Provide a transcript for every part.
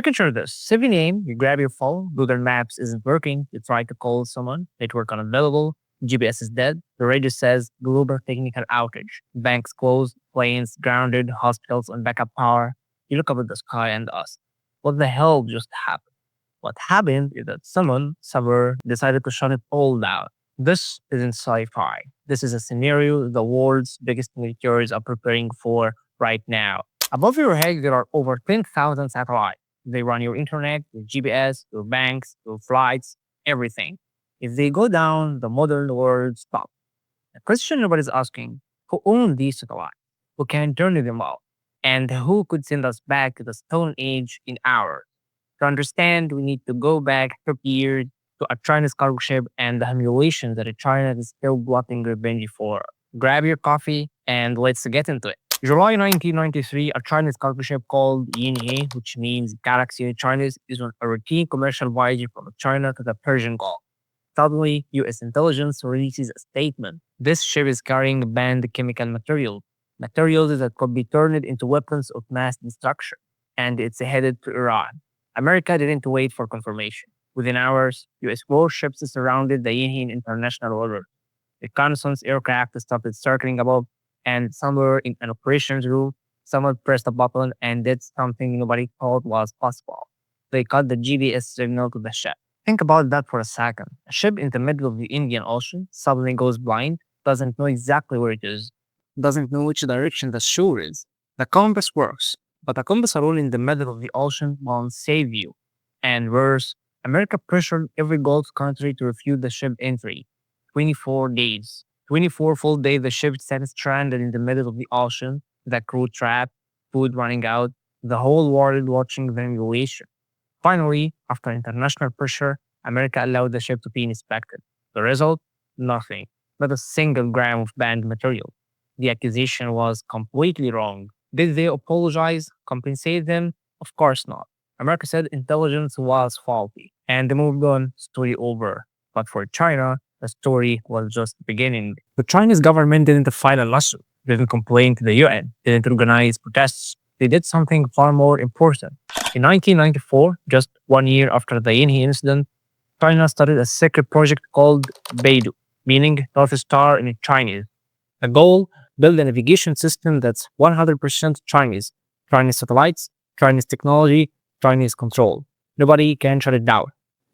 Picture this. 7 a.m., you grab your phone, Google Maps isn't working, you try to call someone, network unavailable, GPS is dead, the radio says global technical outage, banks closed, planes grounded, hospitals on backup power. You look up at the sky and ask, what the hell just happened? What happened is that someone somewhere decided to shut it all down. This isn't sci-fi. This is a scenario the world's biggest militaries are preparing for right now. Above your head, there are over 10,000 satellites. They run your internet, your GPS, your banks, your flights, everything. If they go down, the modern world stops. The question nobody's asking, who owns these satellites? Who can turn them off? And who could send us back to the Stone Age in hours? To understand, we need to go back 50 years to a Chinese cargo ship and the humiliation that China is still plotting revenge for. Grab your coffee and let's get into it. July 1993, a Chinese cargo ship called Yinhe, which means Galaxy in Chinese, is on a routine commercial voyage from China to the Persian Gulf. Suddenly, US intelligence releases a statement. This ship is carrying banned chemical materials that could be turned into weapons of mass destruction, and it's headed to Iran. America didn't wait for confirmation. Within hours, US warships surrounded the Yinhe international order. Reconnaissance aircraft started circling above, and somewhere in an operations room, someone pressed a button and did something nobody thought was possible. They cut the GPS signal to the ship. Think about that for a second. A ship in the middle of the Indian Ocean suddenly goes blind, doesn't know exactly where it is, doesn't know which direction the shore is. The compass works, but a compass alone in the middle of the ocean won't save you. And worse, America pressured every Gulf country to refuse the ship entry. 24 days. 24 full days the ship sat stranded in the middle of the ocean, the crew trapped, food running out, the whole world watching the humiliation. Finally, after international pressure, America allowed the ship to be inspected. The result? Nothing. Not a single gram of banned material. The accusation was completely wrong. Did they apologize? Compensate them? Of course not. America said intelligence was faulty and they moved on, story over. But for China, the story was just beginning. The Chinese government didn't file a lawsuit, didn't complain to the UN, didn't organize protests. They did something far more important. In 1994, just 1 year after the Yinhe incident, China started a secret project called BeiDou, meaning North Star in Chinese. The goal, build a navigation system that's 100% Chinese. Chinese satellites, Chinese technology, Chinese control. Nobody can shut it down.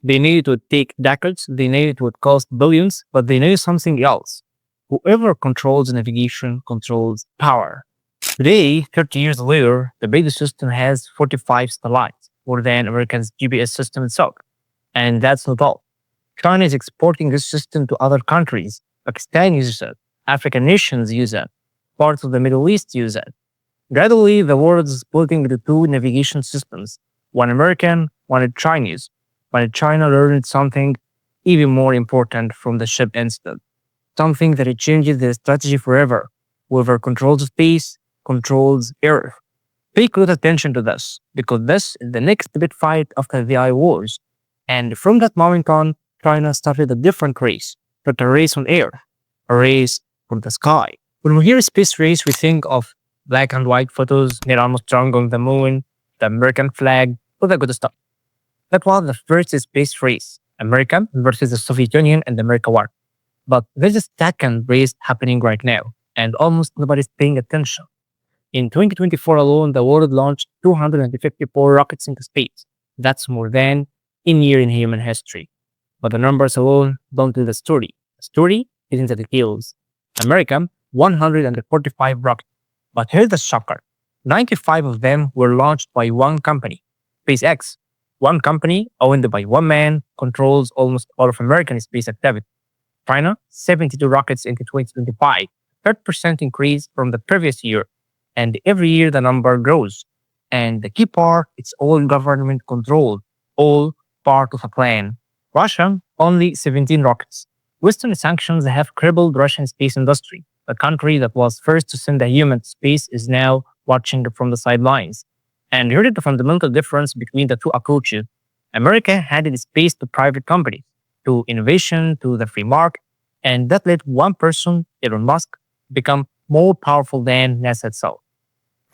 They knew it would take decades, they knew it would cost billions, but they knew something else. Whoever controls navigation controls power. Today, 30 years later, the BeiDou system has 45 satellites, more than America's GPS system itself. And that's not all. China is exporting this system to other countries. Pakistan uses it. African nations use it. Parts of the Middle East use it. Gradually, the world is splitting into two navigation systems, one American, one Chinese. But China learned something even more important from the ship incident, something that it changes their strategy forever. Whoever controls space controls Earth. Pay close attention to this, because this is the next big fight after the Eye Wars. And from that moment on, China started a different race, not a race on air, a race from the sky. When we hear space race, we think of black and white photos, Neil Armstrong on the moon, the American flag, all that good stuff. That was the first space race, America versus the Soviet Union and the America war. But there's a second race happening right now, and almost nobody's paying attention. In 2024 alone, the world launched 254 rockets into space. That's more than any year in human history. But the numbers alone don't tell the story. The story is in the details. America, 145 rockets. But here's the shocker. 95 of them were launched by one company, SpaceX. One company owned by one man controls almost all of American space activity. China, 72 rockets into 2025, 30% increase from the previous year. And every year the number grows. And the key part, it's all government controlled, all part of a plan. Russia, only 17 rockets. Western sanctions have crippled Russian space industry. The country that was first to send a human to space is now watching from the sidelines. And here is the fundamental difference between the two approaches. America handed space to private companies, to innovation, to the free market, and that let one person, Elon Musk, become more powerful than NASA itself.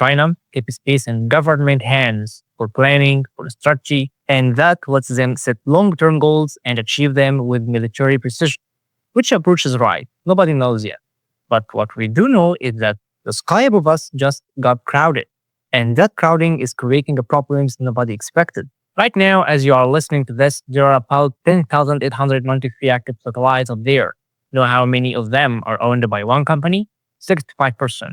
China kept space in government hands for planning, for strategy, and that lets them set long-term goals and achieve them with military precision. Which approach is right? Nobody knows yet. But what we do know is that the sky above us just got crowded. And that crowding is creating the problems nobody expected. Right now, as you are listening to this, there are about 10,893 active satellites up there. You know how many of them are owned by one company? 65%.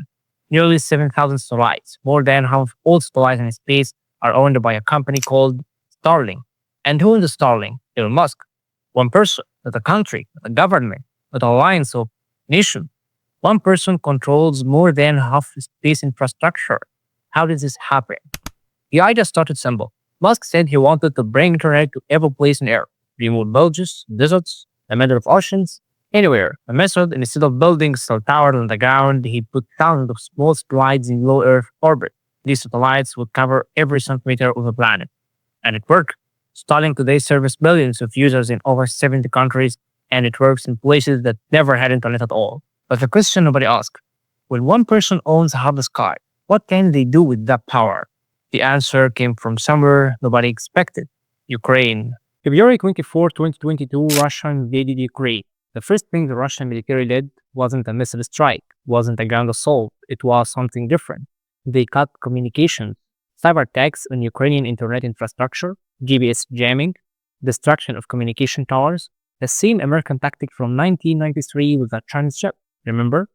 Nearly 7,000 satellites, more than half of all satellites in space, are owned by a company called Starlink. And who owns Starlink? Elon Musk. One person, not a country, not a government, not an alliance of nations. One person controls more than half space infrastructure. How did this happen? The idea started simple. Musk said he wanted to bring internet to every place on Earth, remote villages, deserts, the middle of oceans, anywhere. A method, instead of building cell towers on the ground, he put thousands of small satellites in low Earth orbit. These satellites would cover every centimeter of the planet. And it worked. Starlink today serves billions of users in over 70 countries, and it works in places that never had internet at all. But the question nobody asks, when one person owns half the sky, what can they do with that power? The answer came from somewhere nobody expected: Ukraine. February 24, 2022, Russia invaded Ukraine. The first thing the Russian military did wasn't a missile strike, wasn't a ground assault, it was something different. They cut communications, cyber attacks on Ukrainian internet infrastructure, GPS jamming, destruction of communication towers, the same American tactic from 1993 with the Chinese ship, remember?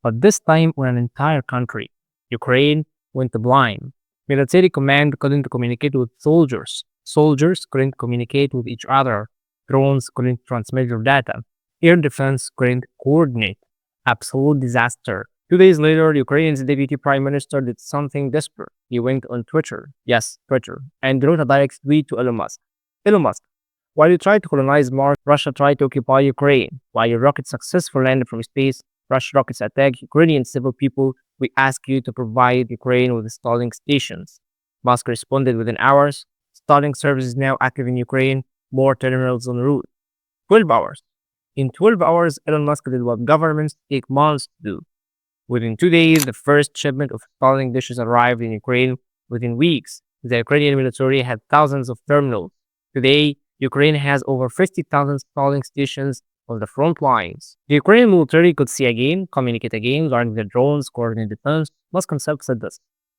But this time on an entire country. Ukraine went blind. Military command couldn't communicate with soldiers. Soldiers couldn't communicate with each other. Drones couldn't transmit their data. Air defense couldn't coordinate. Absolute disaster. 2 days later, Ukraine's deputy prime minister did something desperate. He went on Twitter, yes, Twitter, and wrote a direct tweet to Elon Musk. Elon Musk, while you tried to colonize Mars, Russia tried to occupy Ukraine. While your rockets successfully landed from space, Russian rockets attacked Ukrainian civil people. We ask you to provide Ukraine with Starlink stations. Musk responded within hours. Starlink service is now active in Ukraine. More terminals en route. 12 hours. In 12 hours, Elon Musk did what governments take months to do. Within 2 days, the first shipment of Starlink dishes arrived in Ukraine. Within weeks, the Ukrainian military had thousands of terminals. Today, Ukraine has over 50,000 Starlink stations on the front lines. The Ukrainian military could see again, communicate again, learn their drones, coordinate defense. Musk himself said this.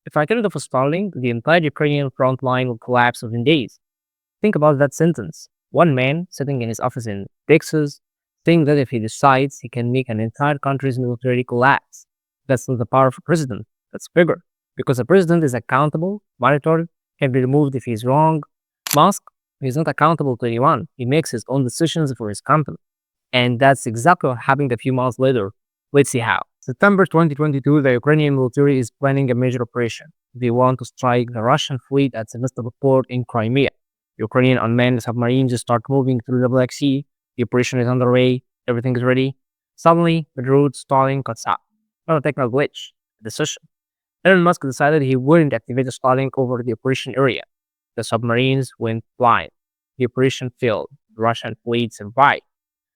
If I get rid of Starlink, the entire Ukrainian front line will collapse within days. Think about that sentence. One man sitting in his office in Texas, saying that if he decides, he can make an entire country's military collapse. That's not the power of a president. That's bigger. Because a president is accountable, monitored, can be removed if he's wrong. Musk, he's not accountable to anyone. He makes his own decisions for his company. And that's exactly what happened a few months later. Let's see how. September 2022, the Ukrainian military is planning a major operation. They want to strike the Russian fleet at Sebastopol port in Crimea. Ukrainian unmanned submarines start moving through the Black Sea. The operation is underway. Everything is ready. Suddenly, the route Starlink cuts out. Not a technical glitch, a decision. Elon Musk decided he wouldn't activate the Starlink over the operation area. The submarines went blind. The operation failed. The Russian fleet survived.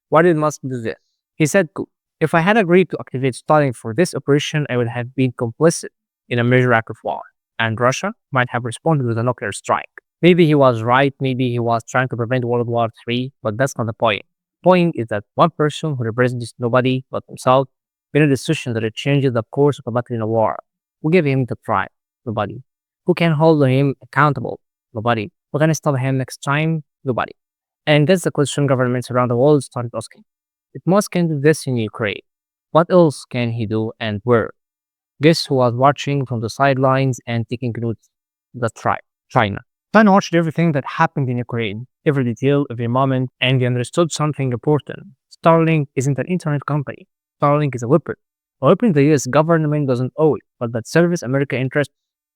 Why did Musk do this? He said, if I had agreed to activate Starlink for this operation, I would have been complicit in a major act of war, and Russia might have responded with a nuclear strike. Maybe he was right, maybe he was trying to prevent World War III, but that's not the point. The point is that one person who represents nobody but himself made a decision that it changes the course of a battle in a war. Who gave him the trial? Nobody. Who can hold him accountable? Nobody. Who can stop him next time? Nobody. And that's the question governments around the world started asking. If Musk can do this in Ukraine, what else can he do and where? Guess who was watching from the sidelines and taking notes? That's right, China. China watched everything that happened in Ukraine, every detail, every moment, and they understood something important. Starlink isn't an internet company. Starlink is a weapon. A weapon the US government doesn't own, but that serves American interests.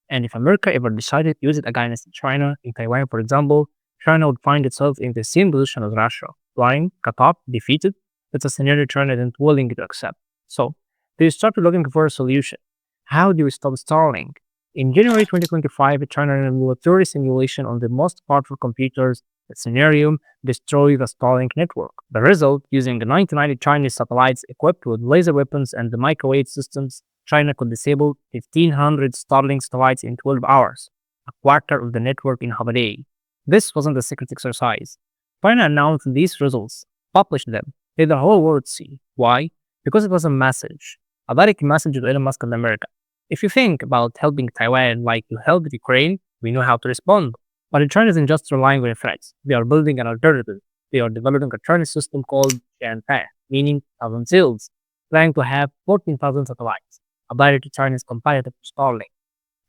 And if America ever decided to use it against China, in Taiwan, for example, China would find itself in the same position as Russia, blind, cut off, defeated. That's a scenario China isn't willing to accept. So, they started looking for a solution. How do we stop Starlink? In January 2025, China ran a military simulation on the most powerful computers. The scenario destroyed the Starlink network. The result, using the 99 Chinese satellites equipped with laser weapons and the microwave systems, China could disable 1,500 Starlink satellites in 12 hours, a quarter of the network in half a day. This wasn't a secret exercise. China announced these results, published them, let the whole world see. Why? Because it was a message, a direct message to Elon Musk and America. If you think about helping Taiwan like you helped Ukraine, we know how to respond. But China isn't just relying on threats. They are building an alternative. They are developing a Chinese system called Tiantai, meaning thousand sails, planning to have 14,000 satellites, a direct Chinese competitor to Starlink.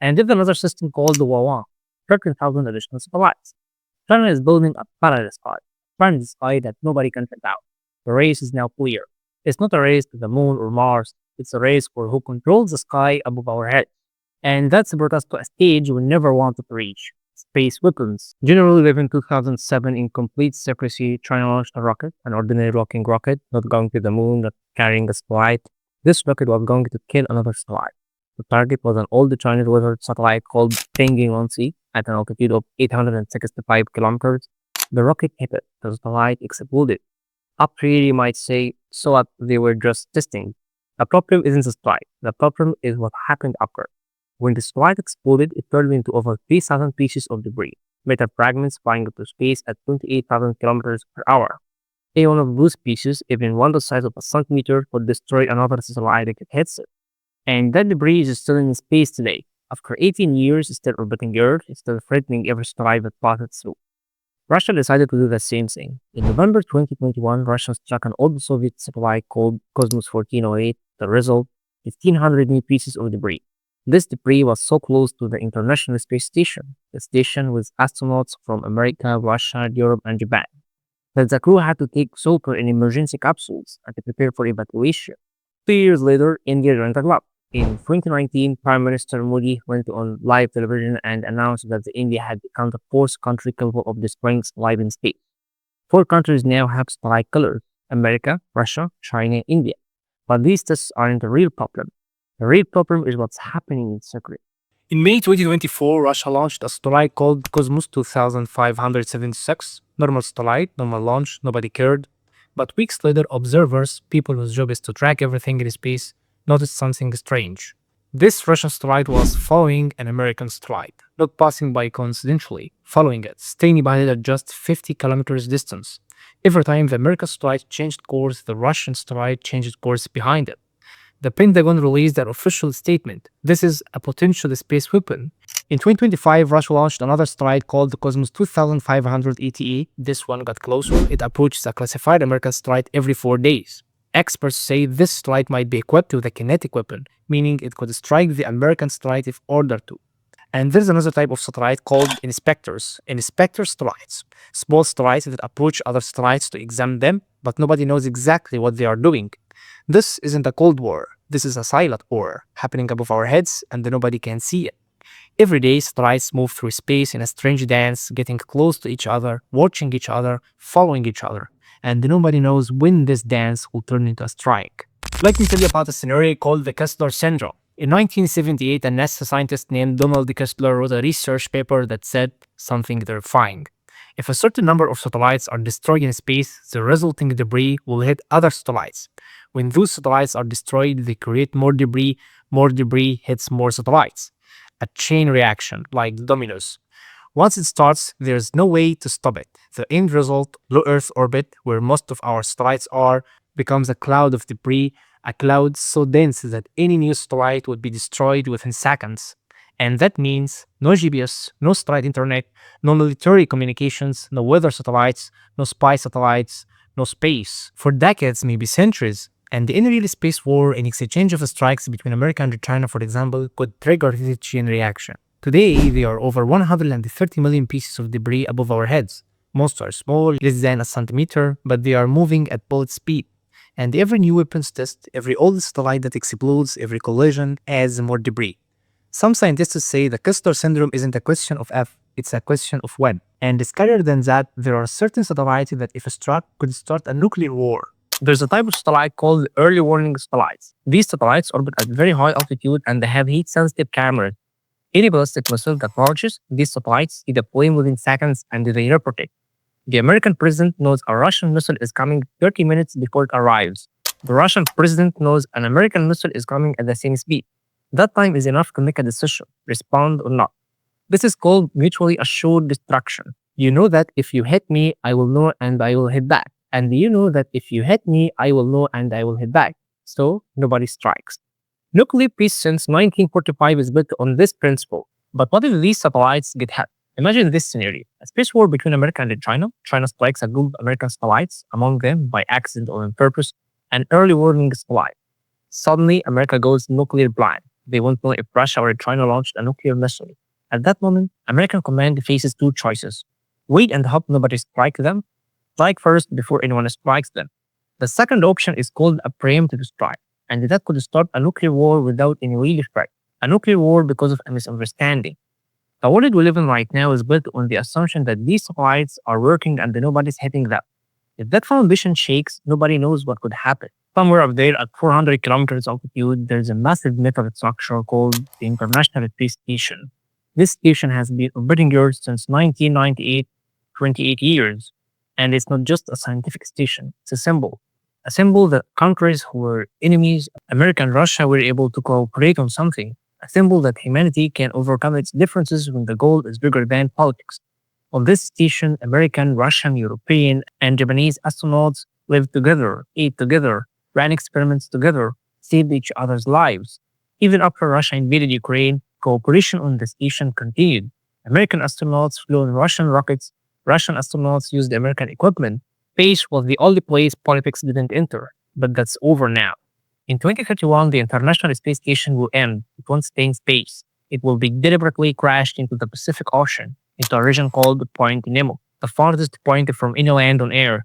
And there's another system called the Wawan, 13,000 additional satellites. China is building a parallel sky, a sky that nobody can fit out. The race is now clear. It's not a race to the moon or Mars. It's a race for who controls the sky above our heads. And that's brought us to a stage we never wanted to reach. Space weapons. Generally lived in 2007 in complete secrecy, China launched a rocket, an ordinary rocking rocket, not going to the moon, not carrying a satellite. This rocket was going to kill another satellite. The target was an old Chinese weathered satellite called Penguin 1C at an altitude of 865 kilometers. The rocket hit it. The satellite exploded. Up here, you might say, so what? They were just testing. The problem isn't the strike. The problem is what happened after. When the satellite exploded, it turned into over 3,000 pieces of debris, metal fragments flying into space at 28,000 kilometers per hour. A one of those pieces, even one the size of a centimeter, could destroy another satellite if it hits it. And that debris is still in space today. After 18 years, it's still orbiting Earth, it's still threatening every satellite that passes through. Russia decided to do the same thing. In November 2021, Russia struck an old Soviet satellite called Cosmos 1408. The result, 1,500 new pieces of debris. This debris was so close to the International Space Station, the station with astronauts from America, Russia, Europe, and Japan, that the crew had to take shelter in emergency capsules and to prepare for evacuation. 2 years later, India joined the club. In 2019, Prime Minister Modi went on live television and announced that India had become the fourth country capable of destroying life in space. 4 countries now have satellite colors: America, Russia, China, India. But these tests aren't the real problem. The real problem is what's happening in secret. In May 2024, Russia launched a satellite called Cosmos 2576. Normal satellite, normal launch, nobody cared. But weeks later, observers, people whose job is to track everything in space, noticed something strange. This Russian satellite was following an American satellite, not passing by coincidentally, following it, staying behind it at just 50 kilometers distance. Every time the American satellite changed course, the Russian satellite changed course behind it. The Pentagon released an official statement. This is a potential space weapon. In 2025, Russia launched another satellite called the Cosmos 2580. This one got closer. It approaches a classified American satellite every 4 days. Experts say this satellite might be equipped with a kinetic weapon, meaning it could strike the American satellite if ordered to. And there's another type of satellite called inspectors. Inspector satellites. Small satellites that approach other satellites to examine them, but nobody knows exactly what they are doing. This isn't a Cold War. This is a silent war happening above our heads and nobody can see it. Every day, satellites move through space in a strange dance, getting close to each other, watching each other, following each other. And nobody knows when this dance will turn into a strike. Let me tell you about a scenario called the Kessler syndrome. In 1978, a NASA scientist named Donald Kessler wrote a research paper that said something terrifying. If a certain number of satellites are destroyed in space, the resulting debris will hit other satellites. When those satellites are destroyed, they create more debris hits more satellites. A chain reaction, like dominoes. Once it starts, there's no way to stop it. The end result, low Earth orbit, where most of our satellites are, becomes a cloud of debris, a cloud so dense that any new satellite would be destroyed within seconds. And that means no GPS, no satellite internet, no military communications, no weather satellites, no spy satellites, no space. For decades, maybe centuries. And in a real space war, an exchange of strikes between America and China, for example, could trigger this chain reaction. Today, there are over 130 million pieces of debris above our heads. Most are small, less than a centimeter, but they are moving at bullet speed. And every new weapons test, every old satellite that explodes, every collision adds more debris. Some scientists say the Kessler syndrome isn't a question of if, it's a question of when. And scarier than that, there are certain satellites that if struck could start a nuclear war. There's a type of satellite called early warning satellites. These satellites orbit at very high altitude and they have heat-sensitive cameras. Any ballistic missile that launches these satellites is deployed within seconds and they report it. The American president knows a Russian missile is coming 30 minutes before it arrives. The Russian president knows an American missile is coming at the same speed. That time is enough to make a decision, respond or not. This is called mutually assured destruction. You know that if you hit me, I will know and I will hit back. And you know that if you hit me, I will know and I will hit back. So nobody strikes. Nuclear peace since 1945 is built on this principle. But what if these satellites get hacked? Imagine this scenario. A space war between America and China. China strikes a group of American satellites, among them by accident or on purpose, an early warning satellite. Suddenly, America goes nuclear blind. They won't know if Russia or China launched a nuclear missile. At that moment, American command faces two choices. Wait and hope nobody strikes them. Strike first before anyone strikes them. The second option is called a preemptive strike, and that could start a nuclear war without any real threat. A nuclear war because of a misunderstanding. The world we live in right now is built on the assumption that these satellites are working and nobody's hitting them. If that foundation shakes, nobody knows what could happen. Somewhere up there at 400 kilometers altitude, there's a massive metal structure called the International Space Station. This station has been orbiting Earth since 1998, 28 years. And it's not just a scientific station, it's a symbol. A symbol that countries who were enemies, America and Russia, were able to cooperate on something. A symbol that humanity can overcome its differences when the goal is bigger than politics. On this station, American, Russian, European, and Japanese astronauts lived together, ate together, ran experiments together, saved each other's lives. Even after Russia invaded Ukraine, cooperation on the station continued. American astronauts flew on Russian rockets, Russian astronauts used American equipment. Space was the only place politics didn't enter, but that's over now. In 2031, the International Space Station will end. It won't stay in space. It will be deliberately crashed into the Pacific Ocean, into a region called Point Nemo, the farthest point from any land on Earth.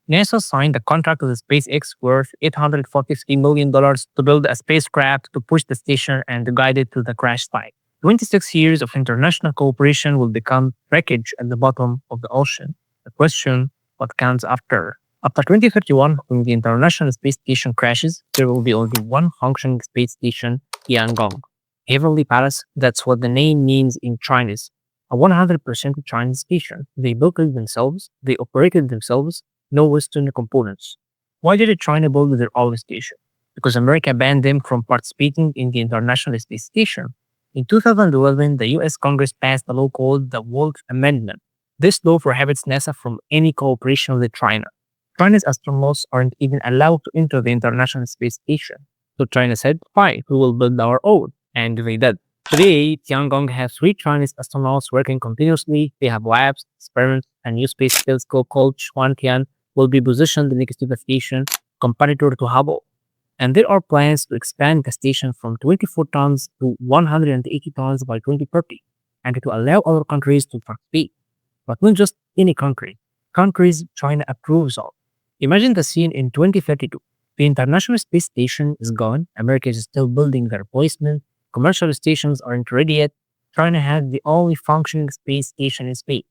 NASA signed a contract with SpaceX worth $843 million to build a spacecraft to push the station and guide it to the crash site. 26 years of international cooperation will become wreckage at the bottom of the ocean. The question, what comes after? After 2031, when the International Space Station crashes, there will be only one functioning space station, Tiangong. Heavenly Palace, that's what the name means in Chinese. A 100% Chinese station. They built it themselves, they operated themselves, no Western components. Why did China build their own station? Because America banned them from participating in the International Space Station. In 2011, the US Congress passed a law called the Wolf Amendment. This law prohibits NASA from any cooperation with China. China's astronauts aren't even allowed to enter the International Space Station. So China said, fine, we will build our own. And they did. Today, Tiangong has 3 Chinese astronauts working continuously. They have labs, experiments, and new space telescope called Xuantian will be positioned next to the station, competitor to Hubble. And there are plans to expand the station from 24 tons to 180 tons by 2030, and to allow other countries to participate. But not just any country, countries China approves of. Imagine the scene in 2032. The International Space Station is gone, America is still building the replacement, commercial stations aren't ready yet, China has the only functioning space station in space.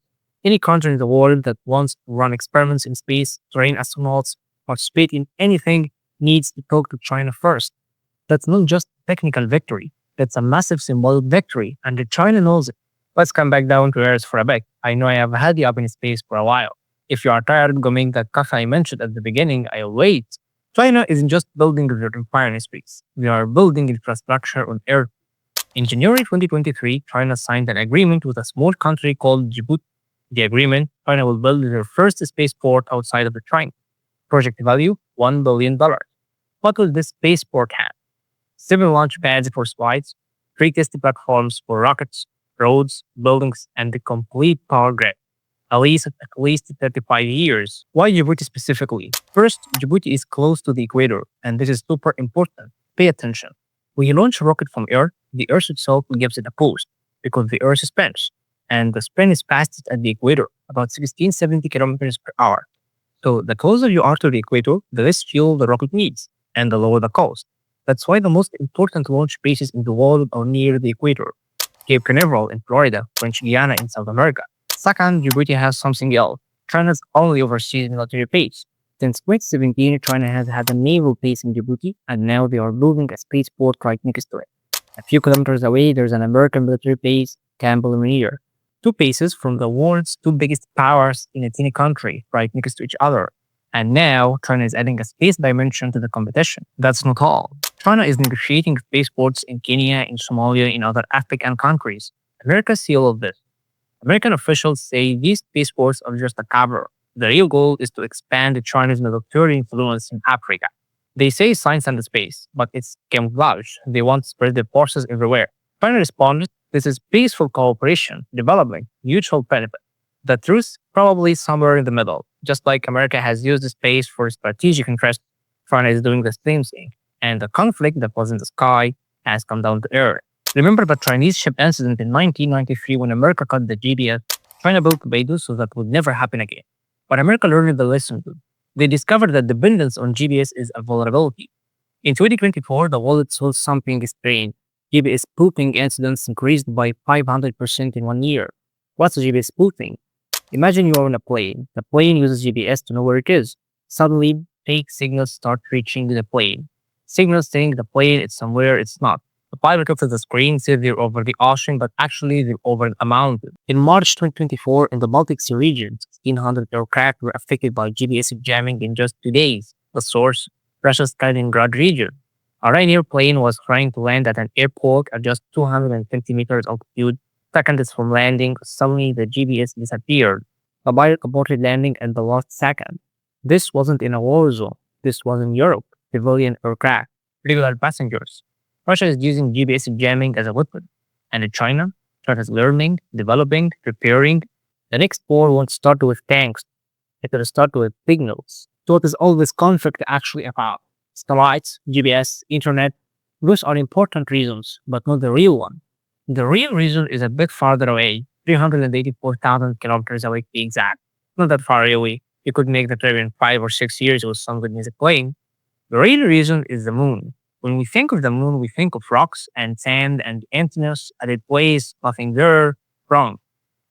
Any country in the world that wants to run experiments in space, train astronauts, participate in anything, needs to talk to China first. That's not just technical victory, that's a massive symbolic victory, and China knows it. Let's come back down to Earth for a bit. I know I have had you up in space for a while. If you are tired of making that cafe I mentioned at the beginning, I'll wait. China isn't just building their empire in space. They are building infrastructure on Earth. In January 2023, China signed an agreement with a small country called Djibouti. The agreement, China will build their first spaceport outside of the China. Project value, $1 billion. What will this spaceport have? 7 launch pads for flights, 3 test platforms for rockets, roads, buildings, and the complete power grid. At least 35 years. Why Djibouti specifically? First, Djibouti is close to the equator, and this is super important. Pay attention. When you launch a rocket from Earth, the Earth itself gives it a boost because the Earth spins, and the spin is fastest at the equator, about 1670 kilometers per hour. So the closer you are to the equator, the less fuel the rocket needs, and the lower the cost. That's why the most important launch bases in the world are near the equator. Cape Canaveral in Florida, French Guiana in South America. Second, Djibouti has something else. China's only overseas military base. Since 2017, China has had a naval base in Djibouti, and now they are building a spaceport right next to it. A few kilometers away, there's an American military base, Camp Lemonnier. 2 bases from the world's 2 biggest powers in a tiny country, right next to each other. And now China is adding a space dimension to the competition. That's not all. China is negotiating spaceports in Kenya, in Somalia, in other African countries. America see all of this. American officials say these spaceports are just a cover. The real goal is to expand China's military influence in Africa. They say science and space, but it's camouflage. They want to spread their forces everywhere. China responded, this is peaceful cooperation, development, mutual benefit. The truth probably somewhere in the middle. Just like America has used the space for strategic interest, China is doing the same thing. And the conflict that was in the sky has come down to earth. Remember the Chinese ship incident in 1993 when America cut the GPS? China built BeiDou so that would never happen again. But America learned the lesson too. They discovered that dependence on GPS is a vulnerability. In 2024, the world saw something strange. GPS spoofing incidents increased by 500% in 1 year. What's GPS spoofing? Imagine you are on a plane. The plane uses GPS to know where it is. Suddenly, fake signals start reaching the plane. Signals saying the plane is somewhere it's not. The pilot looks at the screen, says they're over the ocean, but actually they're over a mountain. In March 2024, in the Baltic Sea region, 1,600 aircraft were affected by GPS jamming in just 2 days. The source, Russia's Kaliningrad region. A Ryanair plane was trying to land at an airport at just 250 meters altitude. Seconds from landing, suddenly the GPS disappeared. The pilot aborted landing at the last second. This wasn't in a war zone. This was in Europe. Civilian aircraft, regular passengers. Russia is using GPS jamming as a weapon. And in China, China is learning, developing, preparing. The next war won't start with tanks. It will start with signals. So what is all this conflict actually about? Satellites, GPS, internet. Those are important reasons, but not the real one. The real reason is a bit farther away, 384,000 kilometers away to be exact. Not that far away. You could make the trip in 5 or 6 years with some good music playing. The real reason is the moon. When we think of the moon, we think of rocks and sand and emptiness, and it weighs nothing there. Wrong.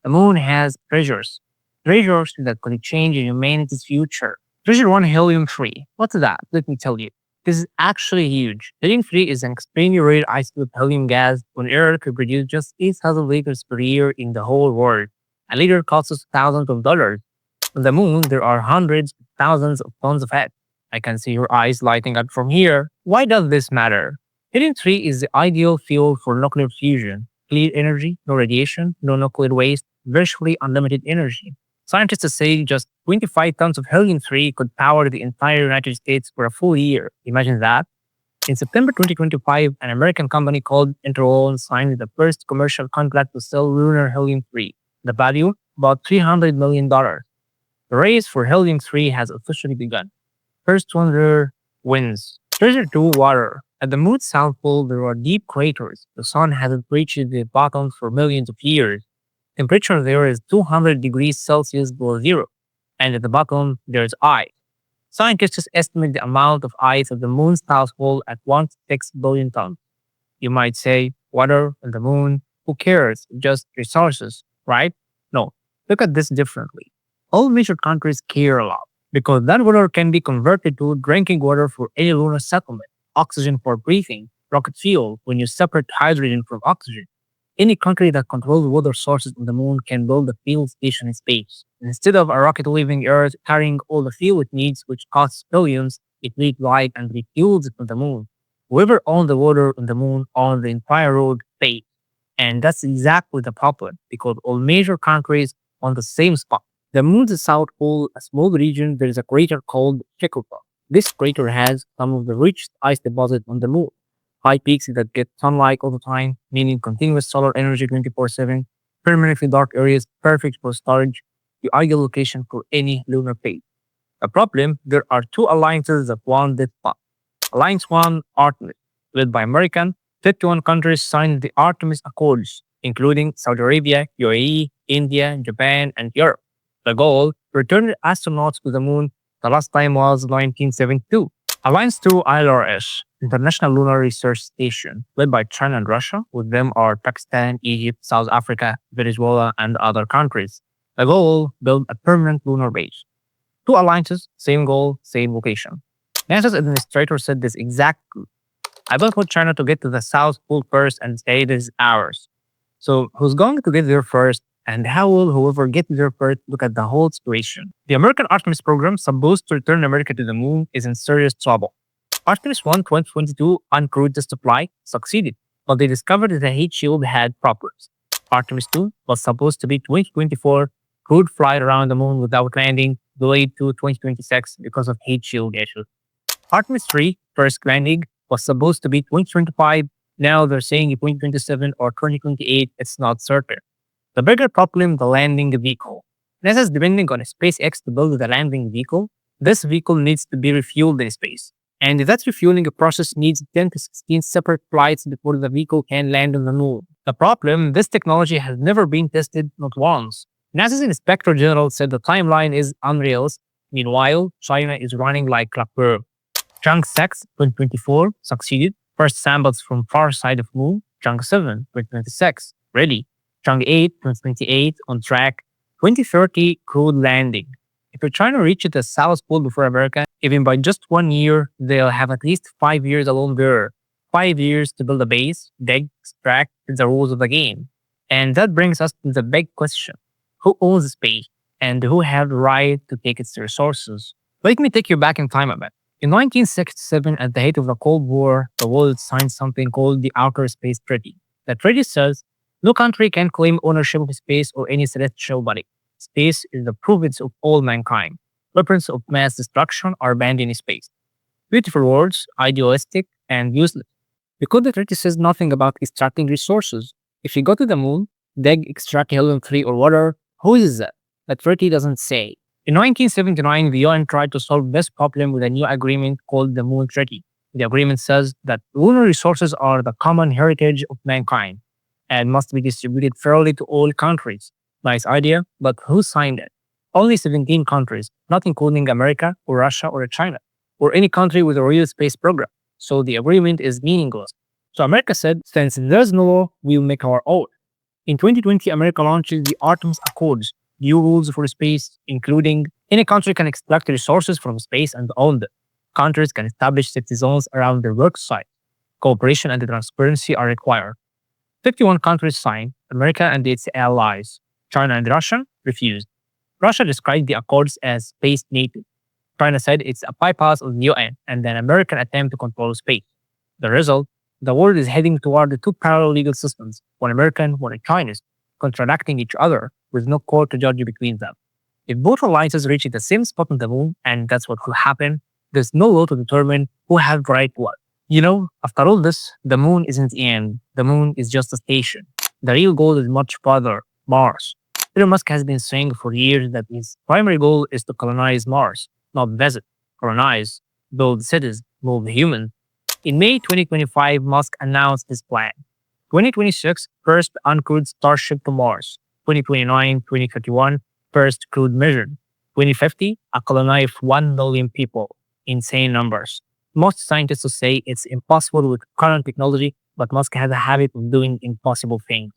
The moon has treasures that could change humanity's future. Treasure 1 helium-3. What's that? Let me tell you. This is actually huge. Helium-3 is an extremely rare isotope helium gas on Earth could produce just 8,000 liters per year in the whole world. A liter costs us thousands of dollars. On the moon, there are hundreds of thousands of tons of it. I can see your eyes lighting up from here. Why does this matter? Helium-3 is the ideal fuel for nuclear fusion. Clean energy, no radiation, no nuclear waste, virtually unlimited energy. Scientists say just 25 tons of helium-3 could power the entire United States for a full year. Imagine that. In September 2025, an American company called Interol signed the first commercial contract to sell lunar helium-3. The value? About $300 million. The race for helium-3 has officially begun. First one there wins. Treasure 2 water. At the moon's south pole, there are deep craters. The sun hasn't reached the bottom for millions of years. Temperature there is 200 degrees Celsius below zero. And at the bottom, there's ice. Scientists estimate the amount of ice at the moon's south pole at 1.6 billion tons. You might say, water on the moon, who cares? Just resources, right? No, look at this differently. All major countries care a lot because that water can be converted to drinking water for any lunar settlement, oxygen for breathing, rocket fuel when you separate hydrogen from oxygen. Any country that controls water sources on the moon can build a fuel station in space. Instead of a rocket leaving Earth carrying all the fuel it needs, which costs billions, it leads light and refuels it on the moon. Whoever owns the water on the moon owns the entire road space. And that's exactly the problem, because all major countries on the same spot. The moon's south pole, a small region, there is a crater called Shackleton. This crater has some of the richest ice deposits on the moon. High peaks that get sunlight all the time, meaning continuous solar energy 24/7, permanently dark areas perfect for storage, the ideal location for any lunar base. The problem, there are two alliances that want this spot. Alliance 1, Artemis, led by American, 51 countries signed the Artemis Accords, including Saudi Arabia, UAE, India, Japan, and Europe. The goal, return astronauts to the moon. The last time was 1972. Alliance 2 ILRS, International Lunar Research Station, led by China and Russia. With them are Pakistan, Egypt, South Africa, Venezuela, and other countries. The goal, build a permanent lunar base. Two alliances, same goal, same location. NASA's administrator said this exactly. I don't want China to get to the South Pole first and say this is ours. So who's going to get there first And how will whoever get there first look at the whole situation? The American Artemis program, supposed to return America to the moon, is in serious trouble. Artemis 1 2022 uncrewed the supply succeeded, but they discovered that the heat shield had problems. Artemis 2 was supposed to be 2024, crewed flight around the moon without landing, delayed to 2026 because of heat shield issues. Artemis 3 first landing was supposed to be 2025. Now they're saying 2027 or 2028. It's not certain. The bigger problem, the landing vehicle. NASA is depending on SpaceX to build the landing vehicle. This vehicle needs to be refueled in space. And that refueling process needs 10 to 16 separate flights before the vehicle can land on the moon. The problem, this technology has never been tested, not once. NASA's Inspector General said the timeline is unrealistic. Meanwhile, China is running like clockwork. Chunk 6, 2024, succeeded. First samples from far side of moon. Chunk 7, 2026, ready. Chunk 8, 2028, on track. 2030, crewed landing. If you're trying to reach the South Pole before America, even by just 1 year, they'll have at least 5 years alone there. 5 years to build a base, dig, extract, the rules of the game. And that brings us to the big question. Who owns space? And who have the right to take its resources? Let me take you back in time a bit. In 1967, at the height of the Cold War, the world signed something called the Outer Space Treaty. The treaty says no country can claim ownership of space or any celestial body. Space is the province of all mankind. Weapons of mass destruction are banned in space. Beautiful words, idealistic, and useless. Because the treaty says nothing about extracting resources. If you go to the moon, dig, extract helium-3 or water, who is that? The treaty doesn't say. In 1979, the UN tried to solve this problem with a new agreement called the Moon Treaty. The agreement says that lunar resources are the common heritage of mankind and must be distributed fairly to all countries. Nice idea, but who signed it? Only 17 countries, not including America or Russia or China, or any country with a real space program. So the agreement is meaningless. So America said, since there's no law, we'll make our own. In 2020, America launches the Artemis Accords, new rules for space, including any country can extract resources from space and own them. Countries can establish safety zones around their work site. Cooperation and transparency are required. 51 countries signed, America and its allies. China and Russia refused. Russia described the accords as space native. China said it's a bypass of the UN and an American attempt to control space. The result, the world is heading toward two parallel legal systems, one American, one Chinese, contradicting each other with no court to judge between them. If both alliances reach the same spot on the moon, and that's what will happen, there's no law to determine who has the right what. After all this, the moon isn't the end. The moon is just a station. The real goal is much farther, Mars. Elon Musk has been saying for years that his primary goal is to colonize Mars, not visit, colonize, build cities, move humans. In May 2025, Musk announced his plan. 2026, first uncrewed Starship to Mars. 2029, 2031, first crewed mission. 2050, a colony of 1 million people. Insane numbers. Most scientists will say it's impossible with current technology, but Musk has a habit of doing impossible things.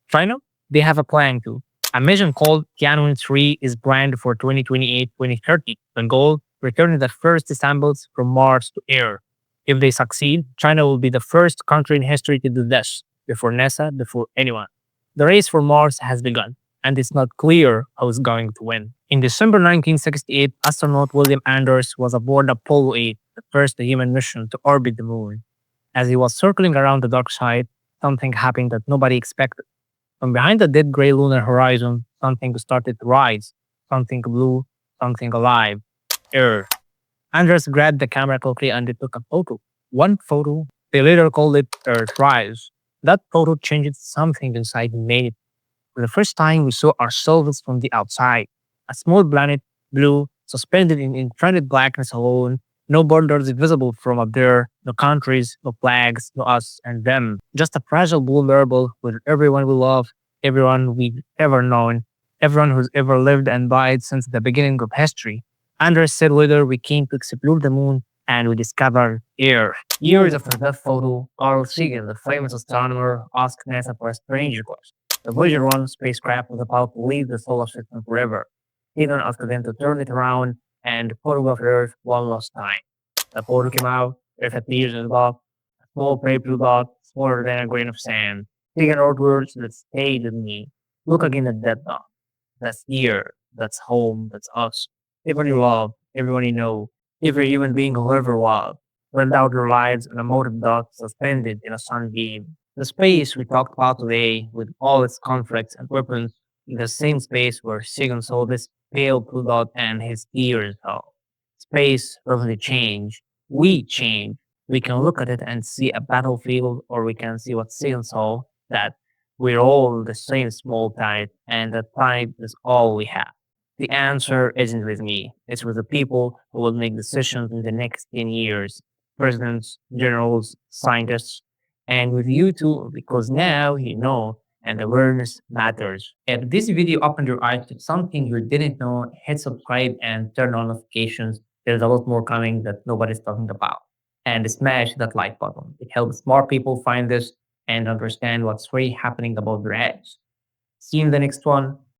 China, they have a plan too. A mission called Tianwen 3 is planned for 2028-2030. The goal, returning the first samples from Mars to Earth. If they succeed, China will be the first country in history to do this, before NASA, before anyone. The race for Mars has begun, and it's not clear who's going to win. In December 1968, astronaut William Anders was aboard Apollo 8, the first human mission to orbit the moon. As he was circling around the dark side, something happened that nobody expected. From behind the dead gray lunar horizon, something started to rise. Something blue, something alive. Earth. Anders grabbed the camera quickly and they took a photo. One photo, they later called it Earthrise. That photo changed something inside me. For the first time, we saw ourselves from the outside. A small planet, blue, suspended in infinite blackness alone. No borders visible from up there, no countries, no flags, no us and them. Just a fragile blue marble with everyone we love, everyone we've ever known, everyone who's ever lived and died since the beginning of history. Anders said later we came to explore the moon and we discovered Earth. Years after that photo, Carl Sagan, the famous astronomer, asked NASA for a strange request. The Voyager 1 spacecraft was about to leave the solar system forever. Sagan asked them to turn it around and photograph Earth one last time. The photo came out, Earth appears in the box, a small pale blue dot, smaller than a grain of sand. Sagan wrote words that stayed with me. Look again at that dot. That's here, that's home, that's us. Everyone you love, everyone you know, every human being who ever was, lived out their lives on a motive dot suspended in a sunbeam. The space we talked about today, with all its conflicts and weapons, is the same space where Sagan saw this pale blue dot and his ears saw. Space doesn't change. We change. We can look at it and see a battlefield, or we can see what Sagan saw, that we're all the same small planet, and that planet is all we have. The answer isn't with me. It's with the people who will make decisions in the next 10 years. Presidents, generals, scientists, and with you too, because now you know, and awareness matters. If this video opened your eyes to something you didn't know, hit subscribe and turn on notifications. There's a lot more coming that nobody's talking about. And smash that like button. It helps more people find this and understand what's really happening above their heads. See you in the next one.